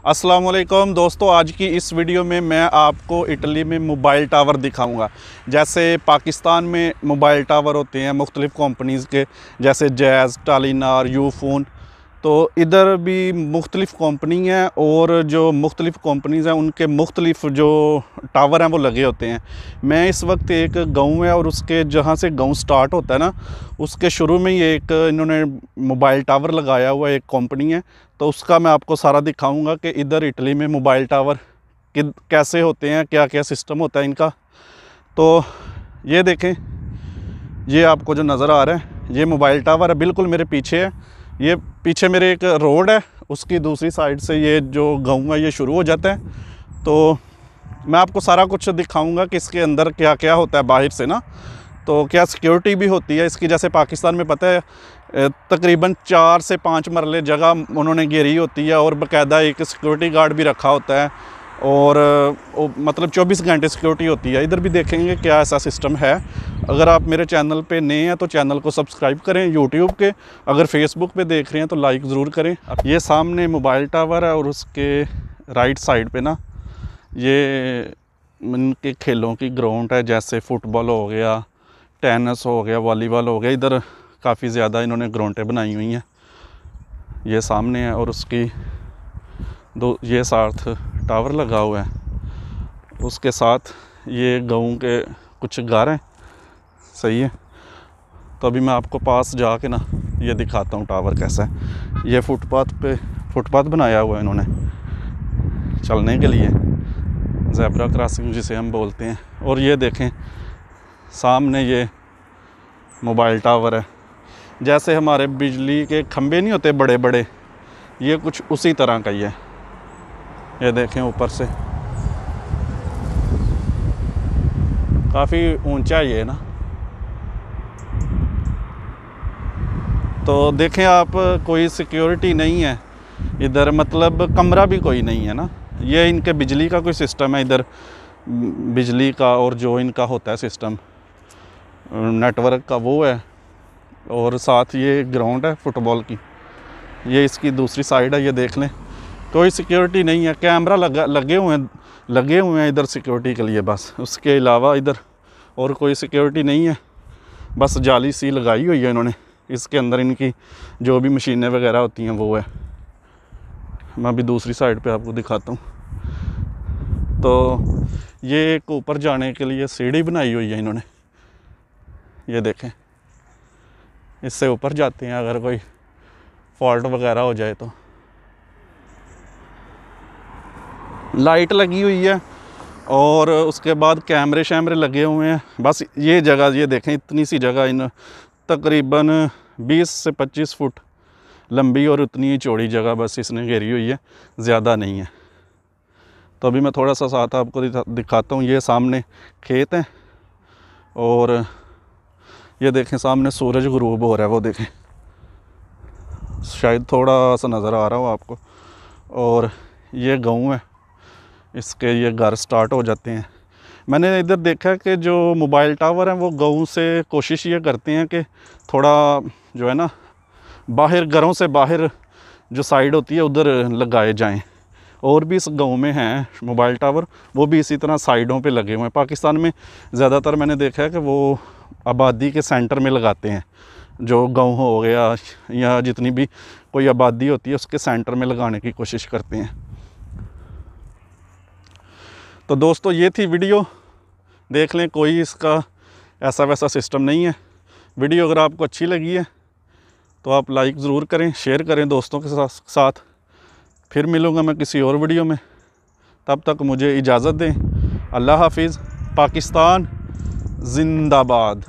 अस्सलाम वालेकुम दोस्तों, आज की इस वीडियो में मैं आपको इटली में मोबाइल टावर दिखाऊंगा। जैसे पाकिस्तान में मोबाइल टावर होते हैं मुख्तलिफ़ कंपनीज़ के, जैसे जैज़, टेलीनॉर, यूफोन। तो इधर भी मुख्तलिफ़ कंपनी हैं और जो मुख्तलिफ़ कंपनीज़ हैं उनके मुख्तलिफ़ जो टावर हैं वो लगे होते हैं। मैं इस वक्त एक गाँव है और उसके जहाँ से गाँव स्टार्ट होता है ना, उसके शुरू में ही एक इन्होंने मोबाइल टावर लगाया हुआ एक कंपनी है। तो उसका मैं आपको सारा दिखाऊंगा कि इधर इटली में मोबाइल टावर कैसे होते हैं, क्या क्या सिस्टम होता है इनका। तो ये देखें, ये आपको जो नज़र आ रहा है ये मोबाइल टावर है, बिल्कुल मेरे पीछे है। ये पीछे मेरे एक रोड है, उसकी दूसरी साइड से ये जो गाँव है ये शुरू हो जाता है। तो मैं आपको सारा कुछ दिखाऊंगा कि इसके अंदर क्या क्या होता है बाहर से ना, तो क्या सिक्योरिटी भी होती है इसकी। जैसे पाकिस्तान में पता है तकरीबन 4 से 5 मरले जगह उन्होंने घेरी होती है और बाकायदा एक सिक्योरिटी गार्ड भी रखा होता है और मतलब 24 घंटे सिक्योरिटी होती है। इधर भी देखेंगे क्या ऐसा सिस्टम है। अगर आप मेरे चैनल पे नए हैं तो चैनल को सब्सक्राइब करें यूट्यूब के, अगर फेसबुक पे देख रहे हैं तो लाइक ज़रूर करें। अब ये सामने मोबाइल टावर है और उसके राइट साइड पे ना ये इनके खेलों की ग्राउंड है, जैसे फ़ुटबॉल हो गया, टेनिस हो गया, वॉलीबॉल हो गया। इधर काफ़ी ज़्यादा इन्होंने ग्राउंडें बनाई हुई हैं, ये सामने है और उसकी ये साथ टावर लगा हुआ है। उसके साथ ये गाँव के कुछ घर हैं, सही है। तो अभी मैं आपको पास जाके ना ये दिखाता हूँ टावर कैसा है। ये फुटपाथ बनाया हुआ है इन्होंने चलने के लिए, ज़ेब्रा क्रॉसिंग जिसे हम बोलते हैं। और ये देखें सामने ये मोबाइल टावर है, जैसे हमारे बिजली के खंभे नहीं होते बड़े बड़े, ये कुछ उसी तरह का ही है। ये देखें ऊपर से काफ़ी ऊंचा ये ना। तो देखें आप, कोई सिक्योरिटी नहीं है इधर, मतलब कमरा भी कोई नहीं है ना। ये इनके बिजली का कोई सिस्टम है इधर, बिजली का, और जो इनका होता है सिस्टम नेटवर्क का वो है। और साथ ये ग्राउंड है फुटबॉल की, ये इसकी दूसरी साइड है। ये देख लें कोई सिक्योरिटी नहीं है, कैमरा लगे हुए हैं इधर सिक्योरिटी के लिए बस। उसके अलावा इधर और कोई सिक्योरिटी नहीं है, बस जाली सी लगाई हुई है इन्होंने। इसके अंदर इनकी जो भी मशीनें वगैरह होती हैं वो है। मैं अभी दूसरी साइड पे आपको दिखाता हूँ। तो ये एक ऊपर जाने के लिए सीढ़ी बनाई हुई है इन्होंने, ये देखें इससे ऊपर जाते हैं अगर कोई फॉल्ट वगैरह हो जाए तो। लाइट लगी हुई है और उसके बाद कैमरे शैमरे लगे हुए हैं। बस ये जगह ये देखें, इतनी सी जगह इन तकरीबन 20 से 25 फुट लंबी और उतनी ही चौड़ी जगह बस इसने घेरी हुई है, ज़्यादा नहीं है। तो अभी मैं थोड़ा सा साथ आपको दिखाता हूँ। ये सामने खेत हैं और ये देखें सामने सूरज गुरूब हो रहा है, वो देखें, शायद थोड़ा सा नज़र आ रहा हो आपको। और ये गाँव है, इसके ये घर स्टार्ट हो जाते हैं। मैंने इधर देखा कि जो मोबाइल टावर हैं वो गाँव से कोशिश ये करते हैं कि थोड़ा जो है ना बाहर, घरों से बाहर जो साइड होती है उधर लगाए जाएं। और भी इस गाँव में हैं मोबाइल टावर, वो भी इसी तरह साइडों पे लगे हुए हैं। पाकिस्तान में ज़्यादातर मैंने देखा है कि वो आबादी के सेंटर में लगाते हैं, जो गाँव हो गया या जितनी भी कोई आबादी होती है उसके सेंटर में लगाने की कोशिश करते हैं। तो दोस्तों ये थी वीडियो, देख लें, कोई इसका ऐसा वैसा सिस्टम नहीं है। वीडियो अगर आपको अच्छी लगी है तो आप लाइक ज़रूर करें, शेयर करें दोस्तों के साथ। फिर मिलूँगा मैं किसी और वीडियो में, तब तक मुझे इजाज़त दें। अल्लाह हाफिज़। पाकिस्तान जिंदाबाद।